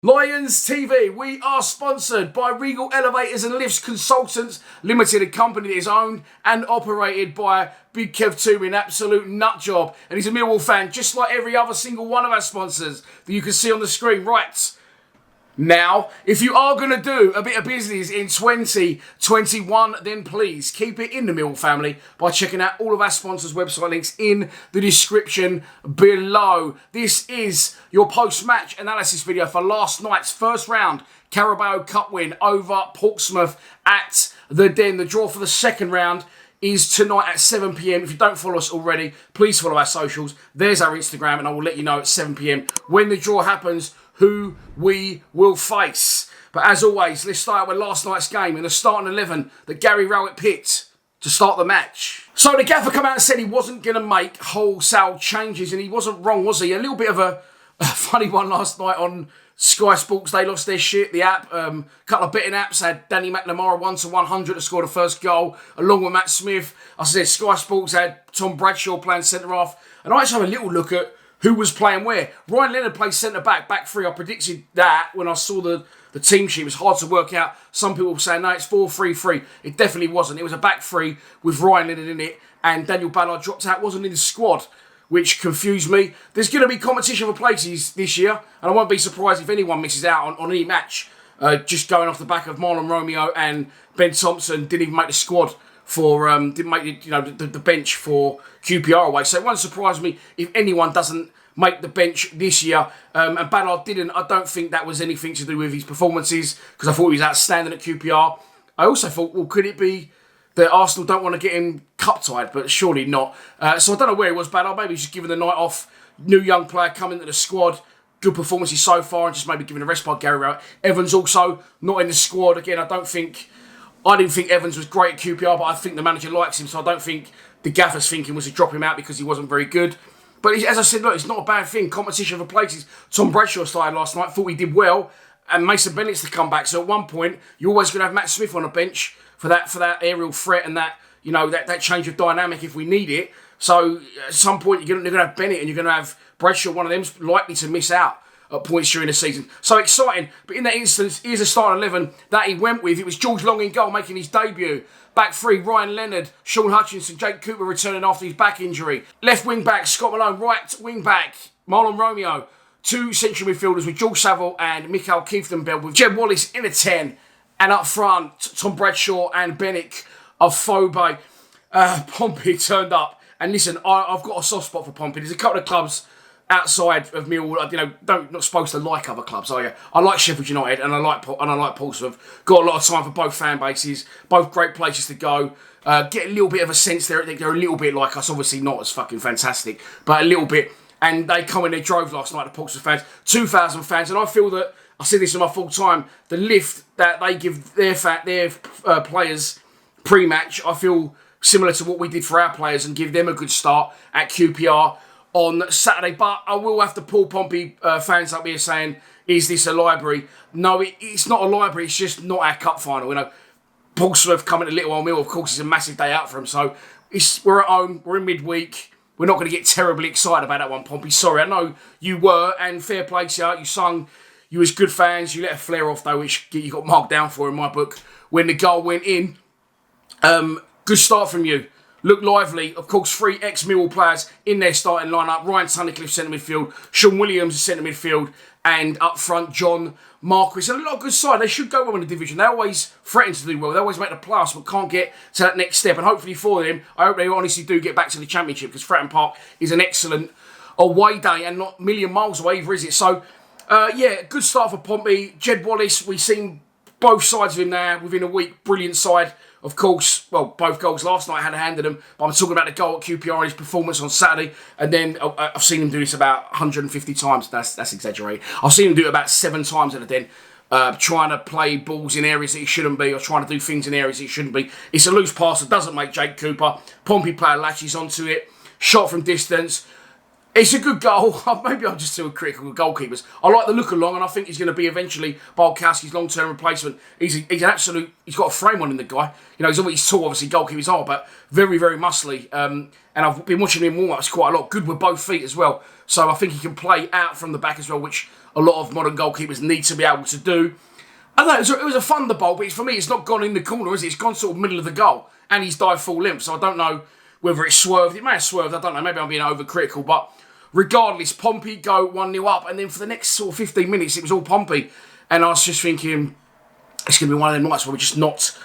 Lions TV, we are sponsored by Regal Elevators and Lifts Consultants Limited, a company that is owned and operated by Big Kev Toomey, an absolute nut job. And he's a Millwall fan, just like every other single one of our sponsors that you can see on the screen. Right. Now, if you are going to do a bit of business in 2021, then please keep it in the Millwall family by checking out all of our sponsors' website links in the description below. This is your post-match analysis video for last night's first round Carabao Cup win over Portsmouth at the Den. The draw for the second round is tonight at 7 p.m. If you don't follow us already, please follow our socials. There's our Instagram, and I will let you know at 7 p.m. when the draw happens who we will face. But as always, let's start with last night's game and the starting 11 that Gary Rowett picked to start the match. So the gaffer come out and said he wasn't going to make wholesale changes, and he wasn't wrong, was he? A little bit of a funny one last night on Sky Sports. They lost their shit. The app, a couple of betting apps had Danny McNamara 1-100 to score the first goal, along with Matt Smith. I said Sky Sports had Tom Bradshaw playing centre half, and I actually have a little look at who was playing where. Ryan Leonard plays centre-back, back three. I predicted that when I saw the team sheet. It was hard to work out. Some people were saying, no, it's 4-3-3. It definitely wasn't. It was a back three with Ryan Leonard in it, and Daniel Ballard dropped out, wasn't in the squad, which confused me. There's going to be competition for places this year, and I won't be surprised if anyone misses out on any match. Just going off the back of Marlon Romeo and Ben Thompson didn't even make the squad for, didn't make the bench for QPR away. So it won't surprise me if anyone doesn't make the bench this year. And Ballard didn't. I don't think that was anything to do with his performances, because I thought he was outstanding at QPR. I also thought, well, could it be that Arsenal don't want to get him cup-tied? But surely not. So I don't know where he was, Ballard. Maybe he's just given the night off. New young player coming into the squad. Good performances so far, and just maybe giving a rest by Gary Rowett. Evans also not in the squad. Again, I didn't think Evans was great at QPR, but I think the manager likes him, so I don't think the gaffer's thinking was to drop him out because he wasn't very good. But as I said, look, it's not a bad thing. Competition for places. Tom Bradshaw started last night. Thought he did well. And Mason Bennett's to come back. So at one point, you're always going to have Matt Smith on the bench for that aerial threat and that change of dynamic if we need it. So at some point, you're going to have Bennett and you're going to have Bradshaw. One of them's likely to miss out at points during the season. So exciting. But in that instance, here's a starting 11 that he went with. It was George Long in goal making his debut. Back three, Ryan Leonard, Sean Hutchinson, Jake Cooper returning after his back injury. Left wing back, Scott Malone. Right wing back, Marlon Romeo. Two central midfielders with George Saville and Mikhail Kieftenbeld, with Jed Wallace in a 10. And up front, Tom Bradshaw and Benick of Phobe. Pompey turned up. And listen, I've got a soft spot for Pompey. There's a couple of clubs outside of Millwall, not supposed to like other clubs, are you? I like Sheffield United and I like Portsmouth. Got a lot of time for both fan bases, both great places to go. Get a little bit of a sense they're a little bit like us, obviously not as fucking fantastic, but a little bit. And they come in their droves last night, the Portsmouth fans, 2,000 fans, and I feel that, I said this in my full time, the lift that they give their players pre-match, I feel similar to what we did for our players and give them a good start at QPR on Saturday. But I will have to pull Pompey fans up here saying, is this a library? No, it's not a library. It's just not our cup final. Portsmouth coming to Little Old Mill, of course, is a massive day out for them. So we're at home. We're in midweek. We're not going to get terribly excited about that one, Pompey. Sorry, I know you were, and fair play to you. You sung. You was good fans. You let a flare off, though, which you got marked down for in my book when the goal went in. Good start from you. Look lively. Of course, three ex-Millwall players in their starting lineup. Ryan Tunnicliffe, centre midfield. Sean Williams, centre midfield. And up front, John Marquis. And a lot of good side. They should go well in the division. They always threaten to do well. They always make the playoffs, but can't get to that next step. And hopefully for them, I hope they honestly do get back to the Championship, because Fratton Park is an excellent away day and not a million miles away either, is it? So, good start for Pompey. Jed Wallace, we've seen both sides of him now within a week. Brilliant side. Of course, both goals last night had a hand in them, but I'm talking about the goal at QPR and his performance on Saturday. And then I've seen him do this about 150 times. That's exaggerating. I've seen him do it about 7 times at the Den, trying to play balls in areas that he shouldn't be, or trying to do things in areas that he shouldn't be. It's a loose pass that doesn't make Jake Cooper. Pompey player latches onto it. Shot from distance. It's a good goal. Maybe I'm just too critical of goalkeepers. I like the look along, and I think he's going to be eventually Barkowski's long-term replacement. He's an absolute. He's got a frame on him, the guy. You know, he's tall. Obviously, goalkeepers are, but very, very muscly. And I've been watching him warm-ups quite a lot. Good with both feet as well. So I think he can play out from the back as well, which a lot of modern goalkeepers need to be able to do. I don't know. It was a thunderbolt, but for me, it's not gone in the corner, is it? It's gone sort of middle of the goal, and he's dived full length. So I don't know whether it swerved. It may have swerved. I don't know. Maybe I'm being overcritical, but. Regardless, Pompey go 1-0 up, and then for the next sort of 15 minutes, it was all Pompey. And I was just thinking, it's going to be one of them nights where we're just not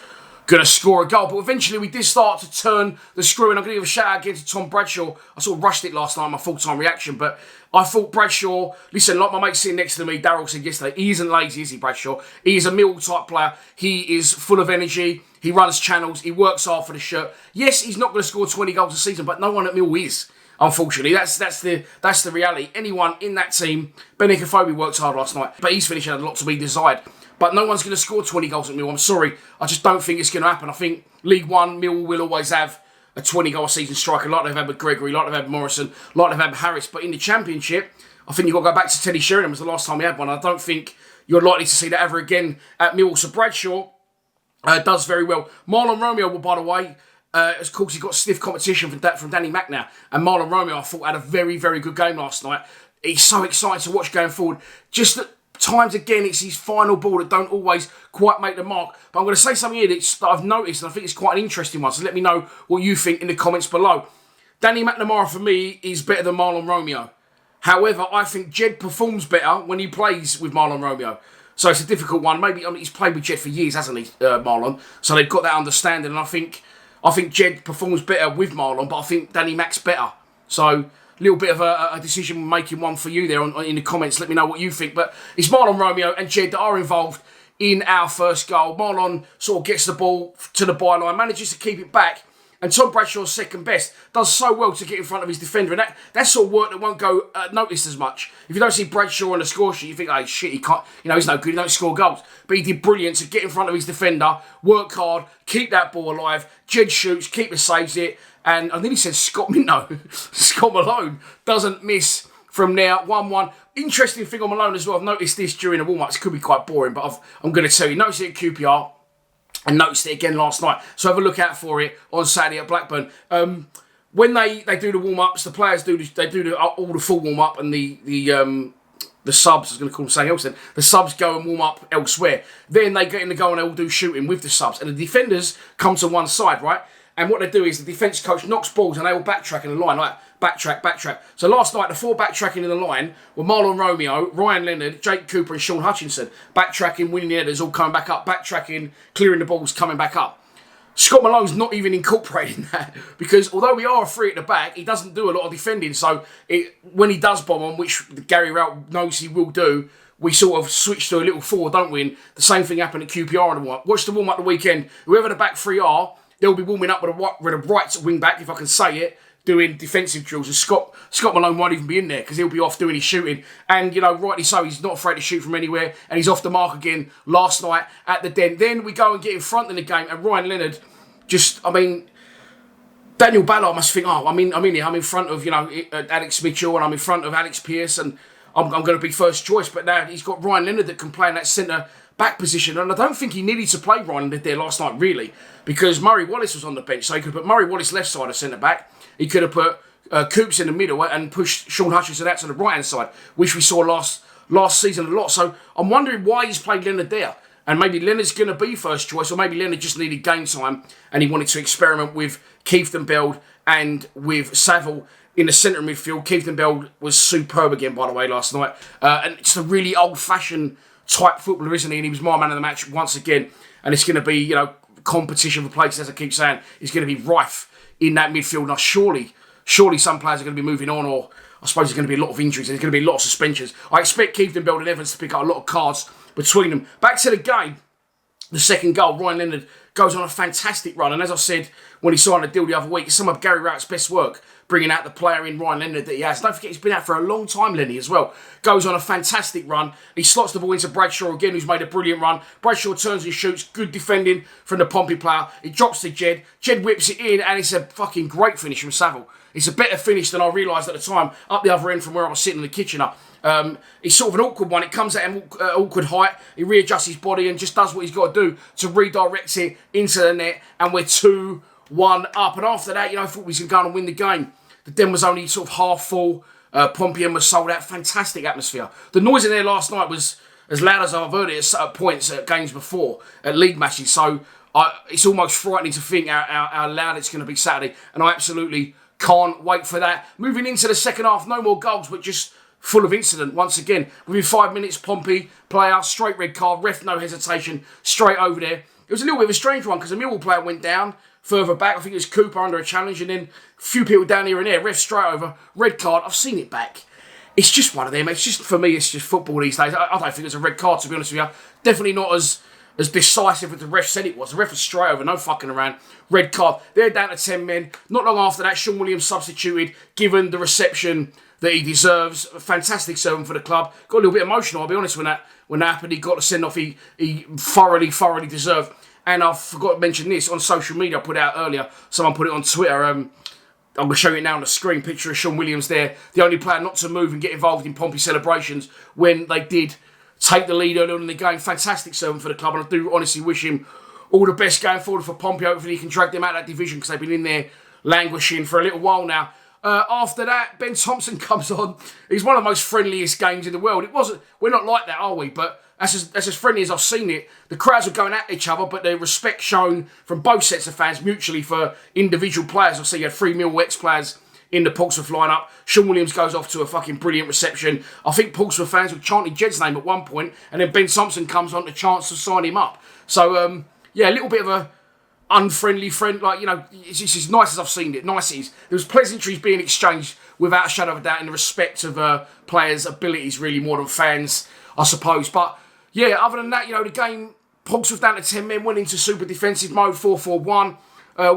going to score a goal. But eventually, we did start to turn the screw, and I'm going to give a shout out again to Tom Bradshaw. I sort of rushed it last night, my full-time reaction, but I thought Bradshaw, listen, like my mate sitting next to me, Daryl said yesterday, he isn't lazy, is he, Bradshaw? He is a Millwall-type player. He is full of energy. He runs channels. He works hard for the shirt. Yes, he's not going to score 20 goals a season, but no one at Millwall is. Unfortunately, that's the reality. Anyone in that team, Benny Kofobi worked hard last night, but he's finishing a lot to be desired. But no one's going to score 20 goals at Millwall. I'm sorry. I just don't think it's going to happen. I think League One, Millwall will always have a 20-goal season striker, like they've had with Gregory, like they've had Morrison, like they've had Harris. But in the Championship, I think you've got to go back to Teddy Sheringham was the last time he had one. I don't think you're likely to see that ever again at Millwall. So Bradshaw does very well. Marlon Romeo, well, by the way, of course, he got stiff competition from Danny Mack now. And Marlon Romeo, I thought, had a very, very good game last night. He's so excited to watch going forward. Just at times, again, it's his final ball that don't always quite make the mark. But I'm going to say something here that I've noticed, and I think it's quite an interesting one. So let me know what you think in the comments below. Danny McNamara, for me, is better than Marlon Romeo. However, I think Jed performs better when he plays with Marlon Romeo. So it's a difficult one. Maybe he's played with Jed for years, hasn't he, Marlon? So they've got that understanding, and I think Jed performs better with Marlon, but I think Danny Mack's better. So a little bit of a decision-making one for you there in the comments. Let me know what you think. But it's Marlon Romeo and Jed that are involved in our first goal. Marlon sort of gets the ball to the byline, manages to keep it back. And Tom Bradshaw's second best does so well to get in front of his defender. And that's sort of work that won't go noticed as much. If you don't see Bradshaw on the score sheet, you think, oh, shit, he can't, he's no good, he don't score goals. But he did brilliant to get in front of his defender, work hard, keep that ball alive. Jed shoots, keeper saves it. And I think he said Scott Malone doesn't miss from there. 1-1. Interesting thing on Malone as well. I've noticed this during the warm-ups. It could be quite boring, but I'm going to tell you. Noticed it at QPR. And noticed it again last night. So have a look out for it on Saturday at Blackburn. When they do the warm-ups, the players do all the full warm-up, and the subs, I was going to call them something else then, the subs go and warm up elsewhere. Then they get in the goal and they all do shooting with the subs. And the defenders come to one side, right? And what they do is the defence coach knocks balls and they all backtrack in the line, like backtrack. So last night, the four backtracking in the line were Marlon Romeo, Ryan Leonard, Jake Cooper and Sean Hutchinson. Backtracking, winning the headers, all coming back up. Backtracking, clearing the balls, coming back up. Scott Malone's not even incorporating that because although we are a three at the back, he doesn't do a lot of defending. So when he does bomb on, which Gary Rowett knows he will do, we sort of switch to a little four, don't we? And the same thing happened at QPR and what. Watch the warm-up the weekend. Whoever the back three are, they'll be warming up with a right wing back, if I can say it, doing defensive drills. And Scott Malone won't even be in there because he'll be off doing his shooting. And, rightly so, he's not afraid to shoot from anywhere. And he's off the mark again last night at the Den. Then we go and get in front in the game. And Ryan Leonard Daniel Ballard must think, I'm in here. I'm in front of, Alex Mitchell and I'm in front of Alex Pearce and I'm going to be first choice. But now he's got Ryan Leonard that can play in that centre back position, and I don't think he needed to play Ryan there last night, really, because Murray Wallace was on the bench, so he could put Murray Wallace left side of centre-back, he could have put Coops in the middle and pushed Sean Hutchinson out to the right-hand side, which we saw last season a lot, so I'm wondering why he's played Leonard there, and maybe Leonard's going to be first choice, or maybe Leonard just needed game time, and he wanted to experiment with Keith-Beld and with Saville in the centre midfield. Keith-Beld was superb again, by the way, last night, and it's a really old-fashioned type footballer, isn't he? And he was my man of the match once again. And it's going to be, competition for places, as I keep saying, is going to be rife in that midfield. Now, surely some players are going to be moving on, or I suppose there's going to be a lot of injuries. There's going to be a lot of suspensions. I expect Keith-Beld and Evans to pick up a lot of cards between them. Back to the game. The second goal, Ryan Leonard goes on a fantastic run. And as I said when he signed the deal the other week, it's some of Gary Rowett's best work, bringing out the player in Ryan Leonard that he has. Don't forget, he's been out for a long time, Lenny, as well. Goes on a fantastic run. He slots the ball into Bradshaw again, who's made a brilliant run. Bradshaw turns and shoots. Good defending from the Pompey player. It drops to Jed. Jed whips it in, and it's a fucking great finish from Saville. It's a better finish than I realised at the time, up the other end from where I was sitting in the kitchen up. It's sort of an awkward one. It comes at an awkward height. He readjusts his body and just does what he's got to do to redirect it into the net. And we're 2-1 up. And after that, I thought we was going to go on and win the game. The den was only sort of half full. Pompey was sold out. Fantastic atmosphere. The noise in there last night was as loud as I've heard it at points at games before, at league matches. So it's almost frightening to think how loud it's going to be Saturday. And I absolutely can't wait for that. Moving into the second half, no more goals, but just full of incident once again. Within 5 minutes, Pompey player, straight red card, ref no hesitation, straight over there. It was a little bit of a strange one because the Millwall player went down further back. I think it was Cooper under a challenge, and then a few people down here and there. Ref straight over, red card. I've seen it back. It's just one of them. It's just, for me, it's just football these days. I don't think it's a red card, to be honest with you. Definitely not as decisive as the ref said it was. The ref was straight over, no fucking around. Red card. They're down to 10 men. Not long after that, Sean Williams substituted, given the reception that he deserves. A fantastic servant for the club. Got a little bit emotional, I'll be honest, when that happened. He got the send-off he thoroughly deserved. And I forgot to mention this on social media. I put it out earlier. Someone put it on Twitter. I'm going to show you now on the screen. Picture of Sean Williams there. The only player not to move and get involved in Pompey celebrations when they did take the lead early on in the game. Fantastic servant for the club. And I do honestly wish him all the best going forward for Pompey. Hopefully he can drag them out of that division because they've been in there languishing for a little while now. After that, Ben Thompson comes on. He's one of the most friendliest games in the world. It wasn't. We're not like that, are we? But that's as friendly as I've seen it. The crowds were going at each other, but the respect shown from both sets of fans mutually for individual players. I see you had 3 Millwall ex-players in the Portsmouth lineup. Sean Williams goes off to a fucking brilliant reception. I think Portsmouth fans were chanting Jed's name at one point, and then Ben Thompson comes on to chance to sign him up. So, a little bit of a unfriendly friend, it's as nice as I've seen it. Niceties. There was pleasantries being exchanged without a shadow of a doubt in the respect of players' abilities, really, more than fans, I suppose. But, other than that, the game, Portsmouth down to 10 men, went into super defensive mode, 4-4-1.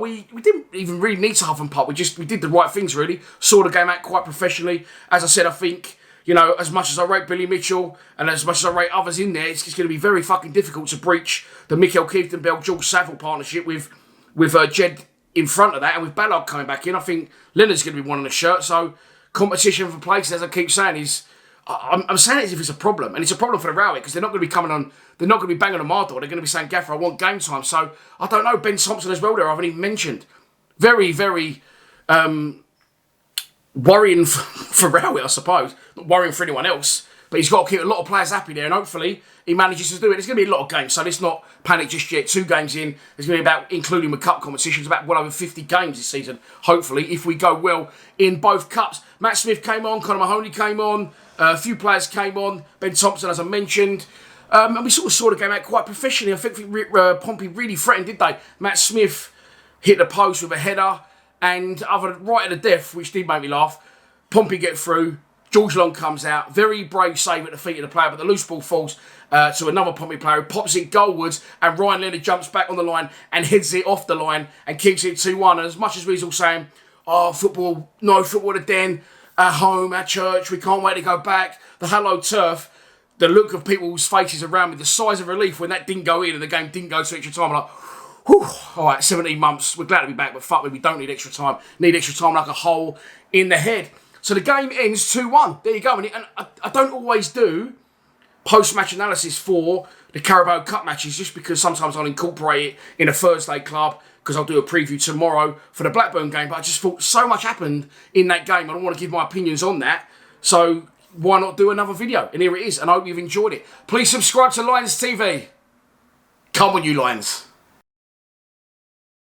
We didn't even really need to huff and puff. We did the right things, really. Saw the game out quite professionally. As I said, I think, as much as I rate Billy Mitchell and as much as I rate others in there, it's going to be very fucking difficult to breach the Mikel Kieftenbeld-George Saville partnership with Jed in front of that, and with Ballard coming back in. I think Leonard's going to be wanting a shirt. So competition for places, as I keep saying, is... I'm saying it as if it's a problem, and it's a problem for the Railway because they're not going to be coming on. They're not going to be banging on my door. They're going to be saying, "Gaffer, I want game time." So I don't know. Ben Thompson as well. There, I haven't even mentioned. Very, very worrying for Railway, I suppose. Not worrying for anyone else, but he's got to keep a lot of players happy there, and hopefully he manages to do it. There's going to be a lot of games, so let's not panic just yet. 2 games in, there's going to be about, including the cup competitions, about well over 50 games this season. Hopefully, if we go well in both cups. Matt Smith came on, Conor Mahoney came on. A few players came on, Ben Thompson, as I mentioned. And we sort of saw the game out quite professionally. I think Pompey really threatened, did they? Matt Smith hit the post with a header, and right at the death, which did make me laugh, Pompey get through. George Long comes out. Very brave save at the feet of the player, but the loose ball falls to another Pompey player who pops it goalwards, and Ryan Leonard jumps back on the line and heads it off the line and keeps it 2-1. And as much as we're all saying, football, no football at den, at home, at church, we can't wait to go back, the hallowed turf, the look of people's faces around me, the size of relief when that didn't go in and the game didn't go to extra time. I'm like, whew, all right, 17 months, we're glad to be back, but fuck me, we don't need extra time. Need extra time like a hole in the head. So the game ends 2-1. There you go. And I don't always do post-match analysis for the Carabao Cup matches just because sometimes I'll incorporate it in a Thursday club because I'll do a preview tomorrow for the Blackburn game. But I just thought so much happened in that game. I don't want to give my opinions on that. So why not do another video? And here it is. And I hope you've enjoyed it. Please subscribe to Lions TV. Come on, you Lions.